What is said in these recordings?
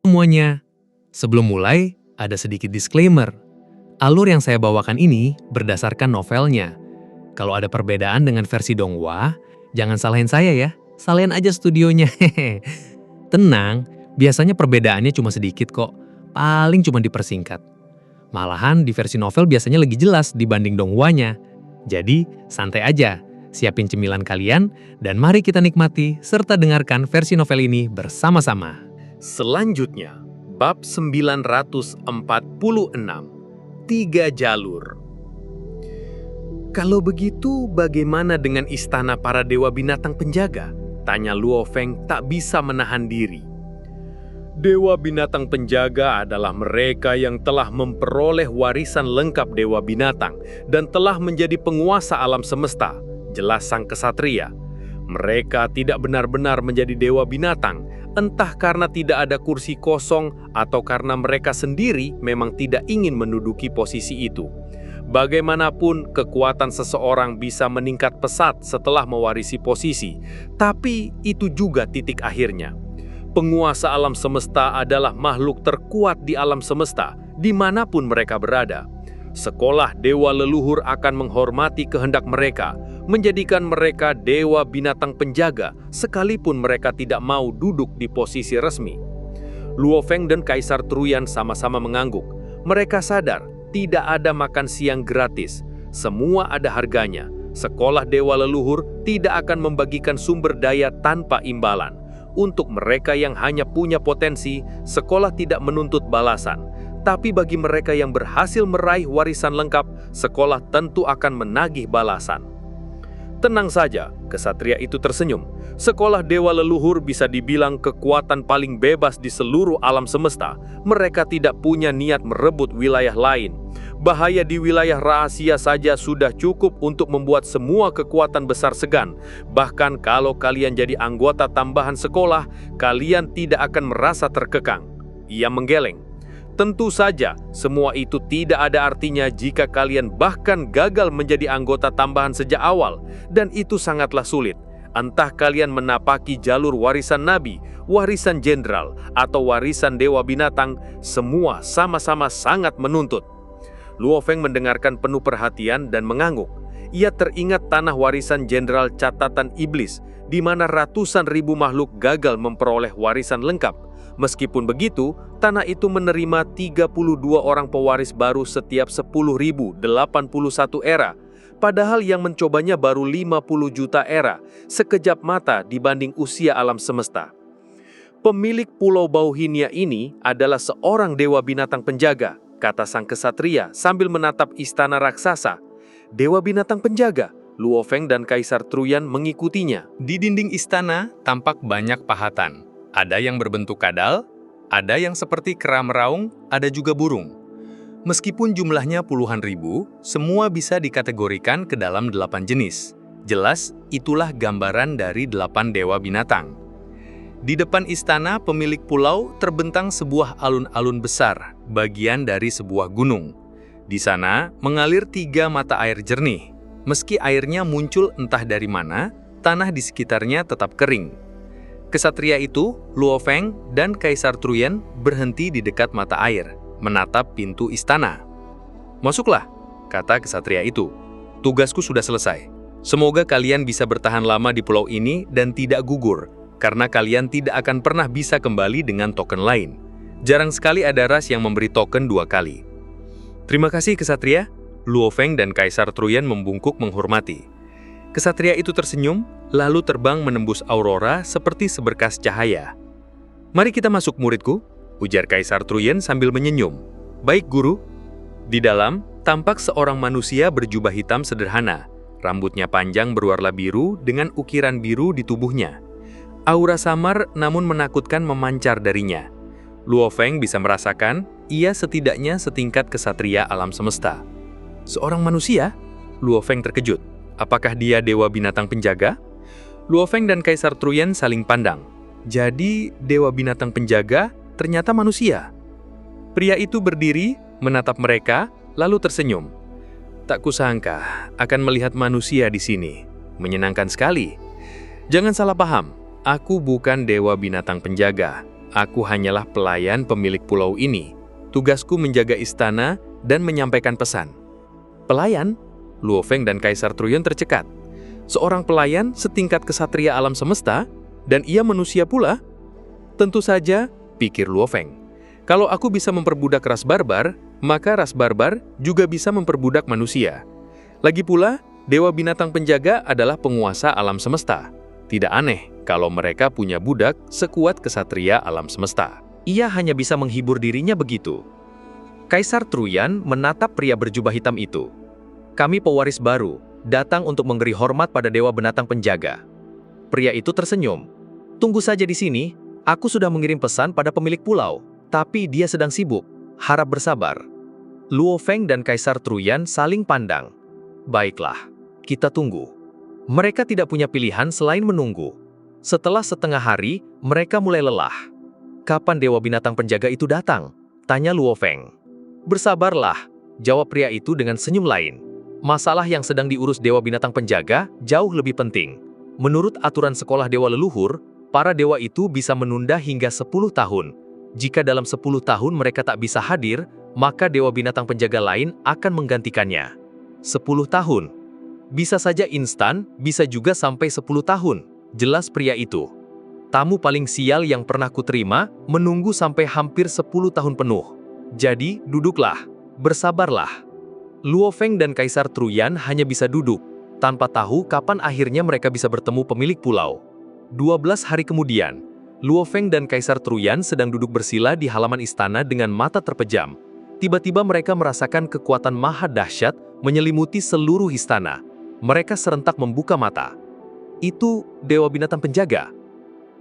semuanya. Sebelum mulai, ada sedikit disclaimer. Alur yang saya bawakan ini berdasarkan novelnya. Kalau ada perbedaan dengan versi Donghua, jangan salahin saya ya. Salahin aja studionya. Tenang, biasanya perbedaannya cuma sedikit kok. Paling cuma dipersingkat. Malahan di versi novel biasanya lebih jelas dibanding Donghua-nya. Jadi, santai aja. Siapin cemilan kalian, dan mari kita nikmati serta dengarkan versi novel ini bersama-sama. Selanjutnya, bab 946, 3 jalur. Kalau begitu, bagaimana dengan istana para dewa binatang penjaga? Tanya Luo Feng tak bisa menahan diri. Dewa binatang penjaga adalah mereka yang telah memperoleh warisan lengkap dewa binatang dan telah menjadi penguasa alam semesta, jelas sang kesatria. Mereka tidak benar-benar menjadi dewa binatang, entah karena tidak ada kursi kosong atau karena mereka sendiri memang tidak ingin menduduki posisi itu. Bagaimanapun, kekuatan seseorang bisa meningkat pesat setelah mewarisi posisi, tapi itu juga titik akhirnya. Penguasa alam semesta adalah makhluk terkuat di alam semesta, dimanapun mereka berada. Sekolah dewa leluhur akan menghormati kehendak mereka, menjadikan mereka dewa binatang penjaga, sekalipun mereka tidak mau duduk di posisi resmi. Luo Feng dan Kaisar Truyan sama-sama mengangguk. Mereka sadar, tidak ada makan siang gratis. Semua ada harganya. Sekolah dewa leluhur tidak akan membagikan sumber daya tanpa imbalan. Untuk mereka yang hanya punya potensi, sekolah tidak menuntut balasan. Tapi bagi mereka yang berhasil meraih warisan lengkap, sekolah tentu akan menagih balasan. Tenang saja, kesatria itu tersenyum. Sekolah dewa leluhur bisa dibilang kekuatan paling bebas di seluruh alam semesta. Mereka tidak punya niat merebut wilayah lain. Bahaya di wilayah rahasia saja sudah cukup untuk membuat semua kekuatan besar segan. Bahkan kalau kalian jadi anggota tambahan sekolah, kalian tidak akan merasa terkekang. Ia menggeleng. Tentu saja, semua itu tidak ada artinya jika kalian bahkan gagal menjadi anggota tambahan sejak awal, dan itu sangatlah sulit. Entah kalian menapaki jalur warisan nabi, warisan jenderal, atau warisan dewa binatang, semua sama-sama sangat menuntut. Luo Feng mendengarkan penuh perhatian dan mengangguk. Ia teringat tanah warisan jenderal catatan iblis, di mana ratusan ribu makhluk gagal memperoleh warisan lengkap. Meskipun begitu, tanah itu menerima 32 orang pewaris baru setiap 10.081 era. Padahal yang mencobanya baru 50 juta era, sekejap mata dibanding usia alam semesta. Pemilik Pulau Bauhinia ini adalah seorang dewa binatang penjaga, kata sang kesatria sambil menatap istana raksasa. Dewa binatang penjaga, Luo Feng dan Kaisar Truyan mengikutinya. Di dinding istana tampak banyak pahatan. Ada yang berbentuk kadal, ada yang seperti kera meraung, ada juga burung. Meskipun jumlahnya puluhan ribu, semua bisa dikategorikan ke dalam 8 jenis. Jelas, itulah gambaran dari 8 dewa binatang. Di depan istana pemilik pulau terbentang sebuah alun-alun besar, bagian dari sebuah gunung. Di sana mengalir 3 mata air jernih. Meski airnya muncul entah dari mana, tanah di sekitarnya tetap kering. Kesatria itu, Luo Feng dan Kaisar Truyan berhenti di dekat mata air, menatap pintu istana. "Masuklah," kata kesatria itu. "Tugasku sudah selesai. Semoga kalian bisa bertahan lama di pulau ini dan tidak gugur, karena kalian tidak akan pernah bisa kembali dengan token lain. Jarang sekali ada ras yang memberi token 2 kali. "Terima kasih, kesatria." Luo Feng dan Kaisar Truyan membungkuk menghormati. Kesatria itu tersenyum, lalu terbang menembus aurora seperti seberkas cahaya. "Mari kita masuk, muridku," ujar Kaisar Truyan sambil menyenyum. "Baik, guru." Di dalam, tampak seorang manusia berjubah hitam sederhana. Rambutnya panjang berwarna biru dengan ukiran biru di tubuhnya. Aura samar namun menakutkan memancar darinya. Luo Feng bisa merasakan ia setidaknya setingkat kesatria alam semesta. "Seorang manusia?" Luo Feng terkejut. Apakah dia dewa binatang penjaga? Luo Feng dan Kaisar Truyan saling pandang. Jadi, dewa binatang penjaga ternyata manusia. Pria itu berdiri, menatap mereka, lalu tersenyum. "Tak kusangka akan melihat manusia di sini. Menyenangkan sekali. Jangan salah paham, aku bukan dewa binatang penjaga. Aku hanyalah pelayan pemilik pulau ini. Tugasku menjaga istana dan menyampaikan pesan. Pelayan? Luo Feng dan Kaisar Truyan tercekat. Seorang pelayan setingkat kesatria alam semesta, dan ia manusia pula? Tentu saja, pikir Luo Feng. Kalau aku bisa memperbudak ras barbar, maka ras barbar juga bisa memperbudak manusia. Lagi pula, Dewa Binatang Penjaga adalah penguasa alam semesta. Tidak aneh kalau mereka punya budak sekuat kesatria alam semesta. Ia hanya bisa menghibur dirinya begitu. Kaisar Truyan menatap pria berjubah hitam itu. Kami pewaris baru, datang untuk memberi hormat pada Dewa Binatang Penjaga. Pria itu tersenyum. Tunggu saja di sini, aku sudah mengirim pesan pada pemilik pulau, tapi dia sedang sibuk, harap bersabar. Luo Feng dan Kaisar Truyan saling pandang. Baiklah, kita tunggu. Mereka tidak punya pilihan selain menunggu. Setelah setengah hari, mereka mulai lelah. Kapan Dewa Binatang Penjaga itu datang? Tanya Luo Feng. Bersabarlah, jawab pria itu dengan senyum lain. Masalah yang sedang diurus Dewa Binatang Penjaga jauh lebih penting. Menurut aturan sekolah dewa leluhur, para dewa itu bisa menunda hingga 10 tahun. Jika dalam 10 tahun mereka tak bisa hadir, maka Dewa Binatang Penjaga lain akan menggantikannya. 10 tahun. Bisa saja instan, bisa juga sampai 10 tahun. Jelas pria itu. Tamu paling sial yang pernah kuterima, menunggu sampai hampir 10 tahun penuh. Jadi, duduklah. Bersabarlah. Luo Feng dan Kaisar Truyan hanya bisa duduk, tanpa tahu kapan akhirnya mereka bisa bertemu pemilik pulau. 12 hari kemudian, Luo Feng dan Kaisar Truyan sedang duduk bersila di halaman istana dengan mata terpejam. Tiba-tiba mereka merasakan kekuatan maha dahsyat menyelimuti seluruh istana. Mereka serentak membuka mata. Itu Dewa Binatang Penjaga.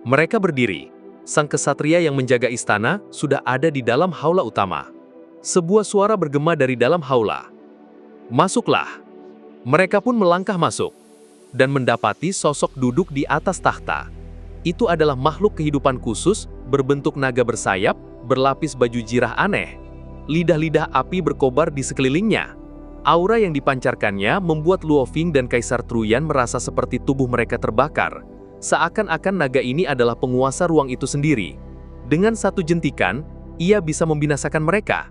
Mereka berdiri. Sang kesatria yang menjaga istana sudah ada di dalam haula utama. Sebuah suara bergema dari dalam haula. Masuklah. Mereka pun melangkah masuk dan mendapati sosok duduk di atas takhta. Itu adalah makhluk kehidupan khusus berbentuk naga bersayap, berlapis baju jirah aneh. Lidah-lidah api berkobar di sekelilingnya. Aura yang dipancarkannya membuat Luo Feng dan Kaisar Truyan merasa seperti tubuh mereka terbakar. Seakan-akan naga ini adalah penguasa ruang itu sendiri. Dengan satu jentikan, ia bisa membinasakan mereka.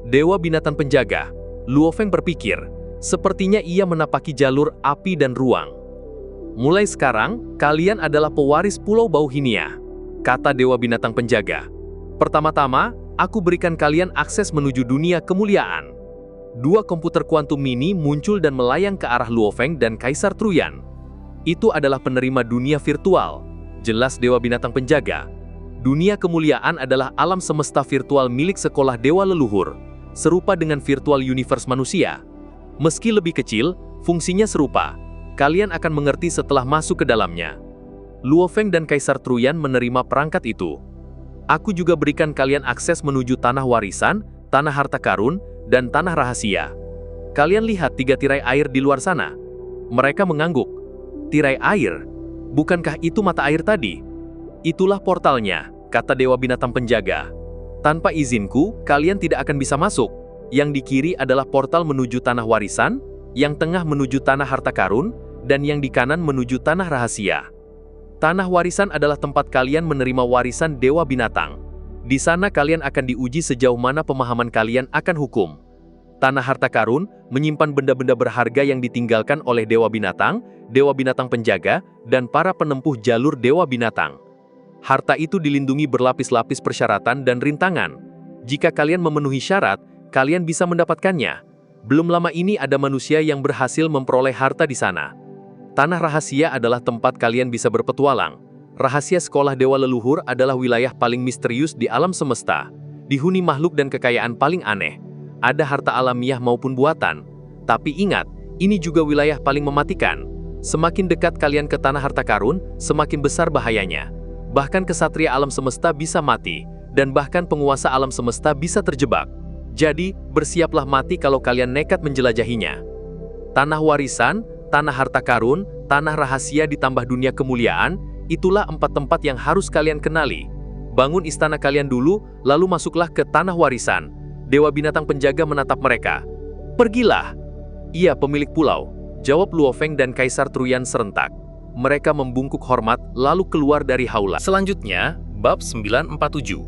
Dewa Binatang Penjaga, Luo Feng berpikir, sepertinya ia menapaki jalur api dan ruang. Mulai sekarang, kalian adalah pewaris Pulau Bauhinia, kata Dewa Binatang Penjaga. Pertama-tama, aku berikan kalian akses menuju dunia kemuliaan. 2 komputer kuantum mini muncul dan melayang ke arah Luo Feng dan Kaisar Truyan. Itu adalah penerima dunia virtual, jelas Dewa Binatang Penjaga. Dunia kemuliaan adalah alam semesta virtual milik sekolah dewa leluhur, serupa dengan virtual universe manusia. Meski lebih kecil, fungsinya serupa. Kalian akan mengerti setelah masuk ke dalamnya. Luo Feng dan Kaisar Truyan menerima perangkat itu. Aku juga berikan kalian akses menuju tanah warisan, tanah harta karun, dan tanah rahasia. Kalian lihat 3 tirai air di luar sana. Mereka mengangguk. Tirai air? Bukankah itu mata air tadi? Itulah portalnya, kata Dewa Binatang Penjaga. Tanpa izinku, kalian tidak akan bisa masuk. Yang di kiri adalah portal menuju tanah warisan, yang tengah menuju tanah harta karun, dan yang di kanan menuju tanah rahasia. Tanah warisan adalah tempat kalian menerima warisan Dewa Binatang. Di sana kalian akan diuji sejauh mana pemahaman kalian akan hukum. Tanah harta karun menyimpan benda-benda berharga yang ditinggalkan oleh Dewa Binatang Penjaga, dan para penempuh jalur Dewa Binatang. Harta itu dilindungi berlapis-lapis persyaratan dan rintangan. Jika kalian memenuhi syarat, kalian bisa mendapatkannya. Belum lama ini ada manusia yang berhasil memperoleh harta di sana. Tanah rahasia adalah tempat kalian bisa berpetualang. Rahasia sekolah dewa leluhur adalah wilayah paling misterius di alam semesta. Dihuni makhluk dan kekayaan paling aneh. Ada harta alamiah maupun buatan. Tapi ingat, ini juga wilayah paling mematikan. Semakin dekat kalian ke tanah harta karun, semakin besar bahayanya. Bahkan kesatria alam semesta bisa mati, dan bahkan penguasa alam semesta bisa terjebak. Jadi, bersiaplah mati kalau kalian nekat menjelajahinya. Tanah warisan, tanah harta karun, tanah rahasia ditambah dunia kemuliaan, itulah 4 tempat yang harus kalian kenali. Bangun istana kalian dulu, lalu masuklah ke tanah warisan. Dewa Binatang Penjaga menatap mereka. Pergilah. Iya, pemilik pulau, jawab Luo Feng dan Kaisar Truyan serentak. Mereka membungkuk hormat, lalu keluar dari haula. Selanjutnya, Bab 947.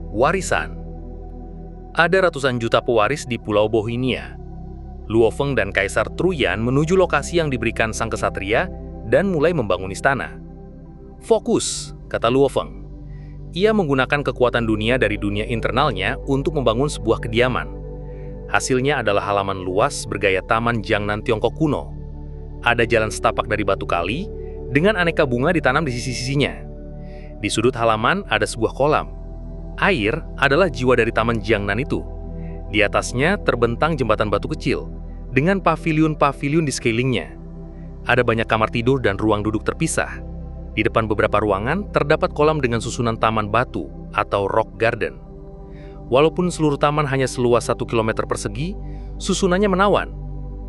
Warisan. Ada ratusan juta pewaris di Pulau Bohinia. Luo Feng dan Kaisar Truyan menuju lokasi yang diberikan sang kesatria dan mulai membangun istana. Fokus, kata Luo Feng. Ia menggunakan kekuatan dunia dari dunia internalnya untuk membangun sebuah kediaman. Hasilnya adalah halaman luas bergaya taman Jiangnan Tiongkok kuno. Ada jalan setapak dari batu kali, dengan aneka bunga ditanam di sisi-sisinya. Di sudut halaman ada sebuah kolam. Air adalah jiwa dari taman Jiangnan itu. Di atasnya terbentang jembatan batu kecil, dengan paviliun-paviliun di sekelilingnya. Ada banyak kamar tidur dan ruang duduk terpisah. Di depan beberapa ruangan, terdapat kolam dengan susunan taman batu atau rock garden. Walaupun seluruh taman hanya seluas 1 km persegi, susunannya menawan.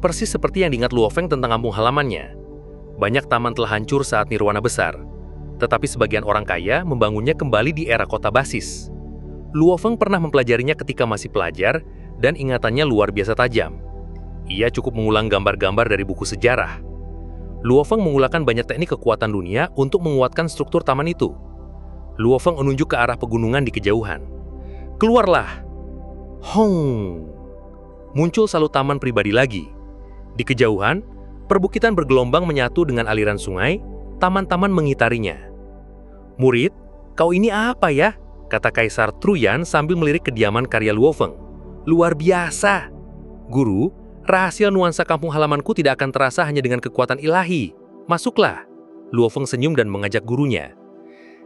Persis seperti yang diingat Luo Feng tentang kampung halamannya. Banyak taman telah hancur saat Nirwana besar, tetapi sebagian orang kaya membangunnya kembali di era kota basis. Luo Feng pernah mempelajarinya ketika masih pelajar, dan ingatannya luar biasa tajam. Ia cukup mengulang gambar-gambar dari buku sejarah. Luo Feng menggunakan banyak teknik kekuatan dunia untuk menguatkan struktur taman itu. Luo Feng menunjuk ke arah pegunungan di kejauhan. Keluarlah! Hong! Muncul salut taman pribadi lagi. Di kejauhan, perbukitan bergelombang menyatu dengan aliran sungai, taman-taman mengitarinya. Murid, kau ini apa ya? Kata Kaisar Truyan sambil melirik kediaman karya Luo Feng. Luar biasa! Guru, rahasia nuansa kampung halamanku tidak akan terasa hanya dengan kekuatan ilahi. Masuklah. Luo Feng senyum dan mengajak gurunya.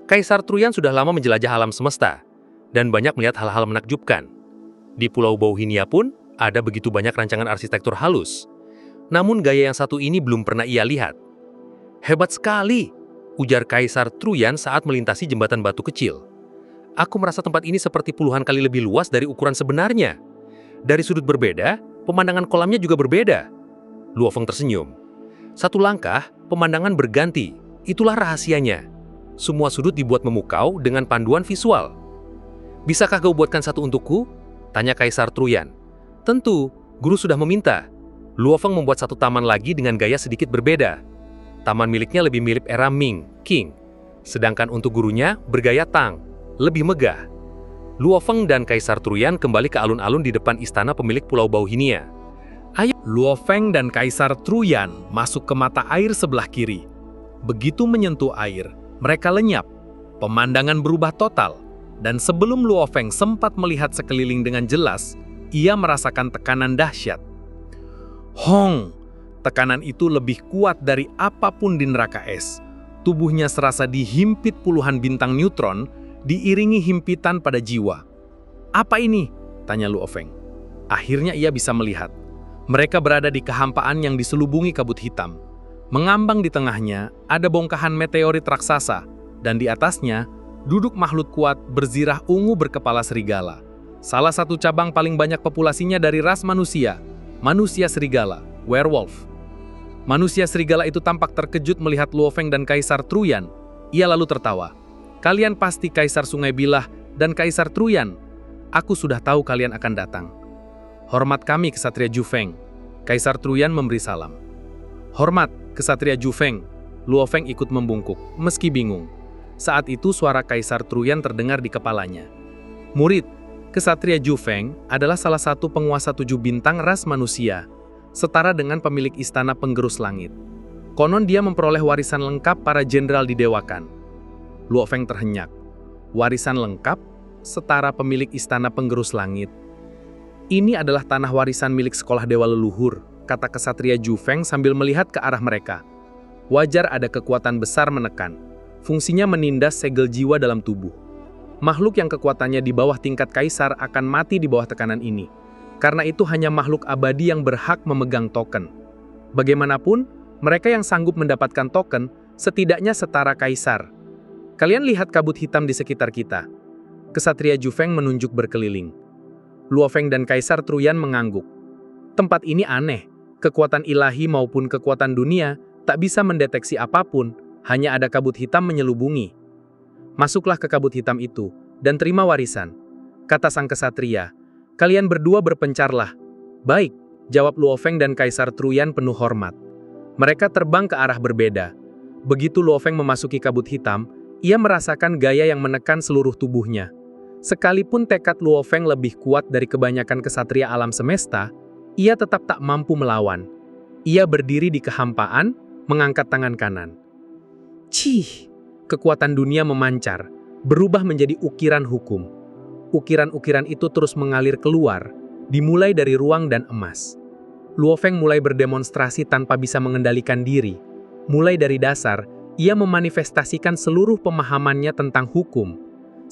Kaisar Truyan sudah lama menjelajah alam semesta dan banyak melihat hal-hal menakjubkan. Di Pulau Bohinia pun ada begitu banyak rancangan arsitektur halus. Namun gaya yang satu ini belum pernah ia lihat. Hebat sekali, ujar Kaisar Truyan saat melintasi jembatan batu kecil. Aku merasa tempat ini seperti puluhan kali lebih luas dari ukuran sebenarnya. Dari sudut berbeda, pemandangan kolamnya juga berbeda. Luo Feng tersenyum. Satu langkah, pemandangan berganti. Itulah rahasianya. Semua sudut dibuat memukau dengan panduan visual. Bisakah kau buatkan satu untukku? Tanya Kaisar Truyan. Tentu, guru sudah meminta. Luo Feng membuat satu taman lagi dengan gaya sedikit berbeda. Taman miliknya lebih mirip era Ming, Qing. Sedangkan untuk gurunya bergaya Tang, lebih megah. Luo Feng dan Kaisar Truyan kembali ke alun-alun di depan istana pemilik Pulau Bohinia. Ayo, Luo Feng dan Kaisar Truyan masuk ke mata air sebelah kiri. Begitu menyentuh air, mereka lenyap. Pemandangan berubah total. Dan sebelum Luo Feng sempat melihat sekeliling dengan jelas, ia merasakan tekanan dahsyat. Hong! Tekanan itu lebih kuat dari apapun di neraka es. Tubuhnya serasa dihimpit puluhan bintang neutron, diiringi himpitan pada jiwa. Apa ini? Tanya Luo Feng. Akhirnya ia bisa melihat. Mereka berada di kehampaan yang diselubungi kabut hitam. Mengambang di tengahnya ada bongkahan meteorit raksasa, dan di atasnya duduk makhluk kuat berzirah ungu berkepala serigala. Salah satu cabang paling banyak populasinya dari ras manusia, manusia serigala, werewolf. Manusia serigala itu tampak terkejut melihat Luo Feng dan Kaisar Truyan. Ia lalu tertawa. Kalian pasti Kaisar Sungai Bilah dan Kaisar Truyan. Aku sudah tahu kalian akan datang. Hormat kami, Kesatria Ju Feng. Kaisar Truyan memberi salam. Hormat, Kesatria Ju Feng. Luo Feng ikut membungkuk, meski bingung. Saat itu suara Kaisar Truyan terdengar di kepalanya. Murid, Kesatria Ju Feng adalah salah satu penguasa 7 bintang ras manusia, setara dengan pemilik istana penggerus langit. Konon dia memperoleh warisan lengkap para jenderal didewakan. Luo Feng terhenyak. Warisan lengkap, setara pemilik istana penggerus langit. Ini adalah tanah warisan milik sekolah dewa leluhur, kata Kesatria Ju Feng sambil melihat ke arah mereka. Wajar ada kekuatan besar menekan. Fungsinya menindas segel jiwa dalam tubuh. Makhluk yang kekuatannya di bawah tingkat kaisar akan mati di bawah tekanan ini. Karena itu hanya makhluk abadi yang berhak memegang token. Bagaimanapun, mereka yang sanggup mendapatkan token setidaknya setara kaisar. Kalian lihat kabut hitam di sekitar kita. Kesatria Ju Feng menunjuk berkeliling. Luo Feng dan Kaisar Truyan mengangguk. Tempat ini aneh. Kekuatan ilahi maupun kekuatan dunia tak bisa mendeteksi apapun, hanya ada kabut hitam menyelubungi. Masuklah ke kabut hitam itu dan terima warisan, kata sang kesatria. Kalian berdua berpencarlah. Baik, jawab Luo Feng dan Kaisar Truyan penuh hormat. Mereka terbang ke arah berbeda. Begitu Luo Feng memasuki kabut hitam, Ia merasakan gaya yang menekan seluruh tubuhnya. Sekalipun tekad Luo Feng lebih kuat dari kebanyakan kesatria alam semesta, ia tetap tak mampu melawan. Ia berdiri di kehampaan, mengangkat tangan kanan. Cih! Kekuatan dunia memancar, berubah menjadi ukiran hukum. Ukiran-ukiran itu terus mengalir keluar, dimulai dari ruang dan emas. Luo Feng mulai berdemonstrasi tanpa bisa mengendalikan diri. Mulai dari dasar, ia memanifestasikan seluruh pemahamannya tentang hukum.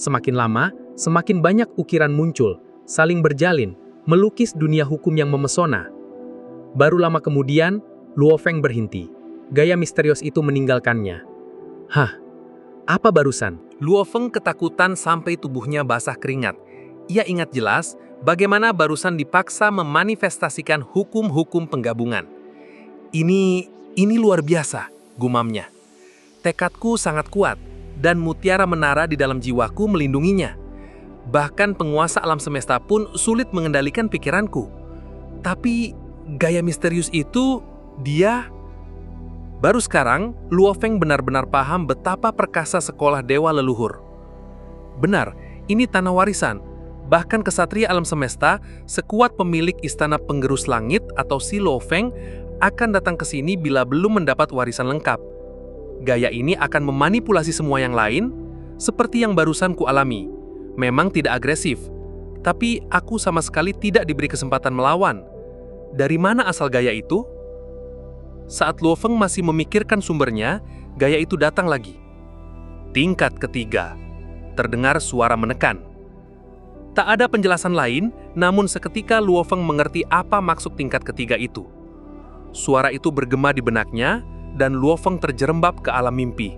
Semakin lama, semakin banyak ukiran muncul, saling berjalin, melukis dunia hukum yang memesona. Baru lama kemudian, Luo Feng berhenti. Gaya misterius itu meninggalkannya. Hah, apa barusan? Luo Feng ketakutan sampai tubuhnya basah keringat. Ia ingat jelas bagaimana barusan dipaksa memanifestasikan hukum-hukum penggabungan. Ini luar biasa, gumamnya. Tekadku sangat kuat, dan mutiara menara di dalam jiwaku melindunginya. Bahkan penguasa alam semesta pun sulit mengendalikan pikiranku. Tapi gaya misterius itu, dia... Baru sekarang, Luo Feng benar-benar paham betapa perkasa sekolah dewa leluhur. Benar, ini tanah warisan. Bahkan kesatria alam semesta, sekuat pemilik istana penggerus langit atau si Luo Feng, akan datang ke sini bila belum mendapat warisan lengkap. Gaya ini akan memanipulasi semua yang lain, seperti yang barusan kualami. Memang tidak agresif, tapi aku sama sekali tidak diberi kesempatan melawan. Dari mana asal gaya itu? Saat Luo Feng masih memikirkan sumbernya, gaya itu datang lagi. Tingkat ketiga. Terdengar suara menekan. Tak ada penjelasan lain, namun seketika Luo Feng mengerti apa maksud tingkat ketiga itu. Suara itu bergema di benaknya, dan Luo Feng terjerembab ke alam mimpi.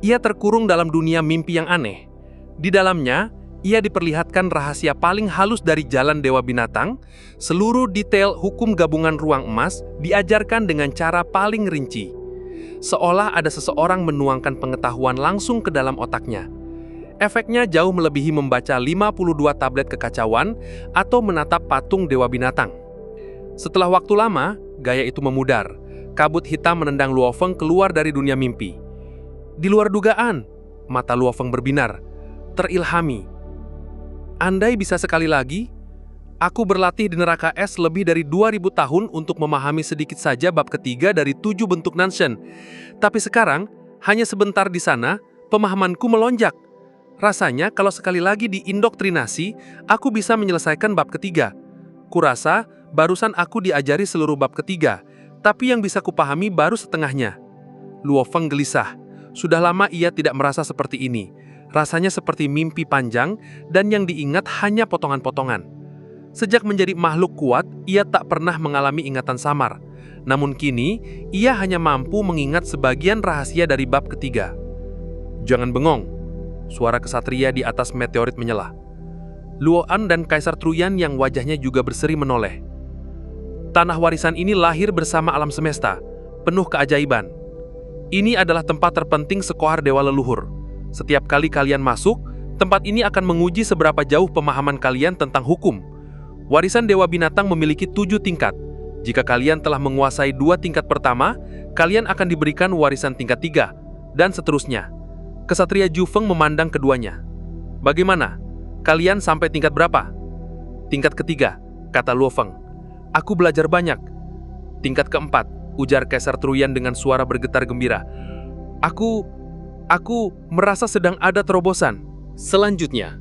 Ia terkurung dalam dunia mimpi yang aneh. Di dalamnya, ia diperlihatkan rahasia paling halus dari jalan Dewa Binatang. Seluruh detail hukum gabungan ruang emas diajarkan dengan cara paling rinci. Seolah ada seseorang menuangkan pengetahuan langsung ke dalam otaknya. Efeknya jauh melebihi membaca 52 tablet kekacauan atau menatap patung Dewa Binatang. Setelah waktu lama, gaya itu memudar. Kabut hitam menendang Luo Feng keluar dari dunia mimpi. Di luar dugaan, mata Luo Feng berbinar, terilhami. Andai bisa sekali lagi, aku berlatih di neraka es lebih dari 2000 tahun untuk memahami sedikit saja bab ketiga dari 7 bentuk Nanshen. Tapi sekarang, hanya sebentar di sana, pemahamanku melonjak. Rasanya kalau sekali lagi diindoktrinasi, aku bisa menyelesaikan bab ketiga. Kurasa, barusan aku diajari seluruh bab ketiga, tapi yang bisa kupahami baru setengahnya. Luo Feng gelisah. Sudah lama ia tidak merasa seperti ini. Rasanya seperti mimpi panjang dan yang diingat hanya potongan-potongan. Sejak menjadi makhluk kuat, ia tak pernah mengalami ingatan samar. Namun kini, ia hanya mampu mengingat sebagian rahasia dari bab ketiga. Jangan bengong, suara kesatria di atas meteorit menyela. Luo An dan Kaisar Truyan yang wajahnya juga berseri menoleh. Tanah warisan ini lahir bersama alam semesta, penuh keajaiban. Ini adalah tempat terpenting sekohar dewa leluhur. Setiap kali kalian masuk, tempat ini akan menguji seberapa jauh pemahaman kalian tentang hukum. Warisan Dewa Binatang memiliki 7 tingkat. Jika kalian telah menguasai 2 tingkat pertama, kalian akan diberikan warisan tingkat 3, dan seterusnya. Kesatria Ju Feng memandang keduanya. Bagaimana? Kalian sampai tingkat berapa? Tingkat ketiga, kata Luo Feng. Aku belajar banyak. Tingkat keempat, ujar Kaisar Truyan dengan suara bergetar gembira. Aku merasa sedang ada terobosan. Selanjutnya,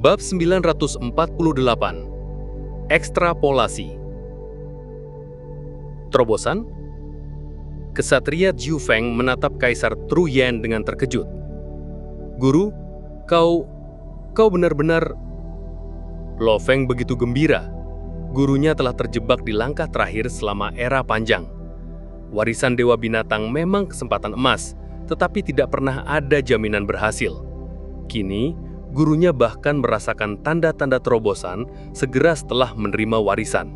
bab 948. Ekstrapolasi. Terobosan? Kesatria Ju Feng menatap Kaisar Truyan dengan terkejut. Guru, kau benar-benar... Luo Feng begitu gembira. Gurunya telah terjebak di langkah terakhir selama era panjang. Warisan Dewa Binatang memang kesempatan emas, tetapi tidak pernah ada jaminan berhasil. Kini, gurunya bahkan merasakan tanda-tanda terobosan segera setelah menerima warisan.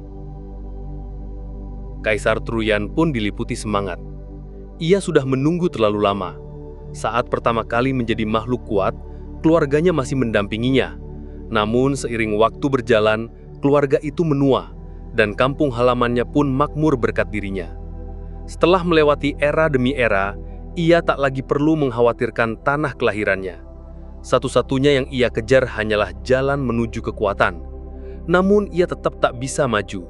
Kaisar Truyan pun diliputi semangat. Ia sudah menunggu terlalu lama. Saat pertama kali menjadi makhluk kuat, keluarganya masih mendampinginya. Namun seiring waktu berjalan, keluarga itu menua, dan kampung halamannya pun makmur berkat dirinya. Setelah melewati era demi era, Ia tak lagi perlu mengkhawatirkan tanah kelahirannya. Satu-satunya yang ia kejar hanyalah jalan menuju kekuatan. Namun ia tetap tak bisa maju.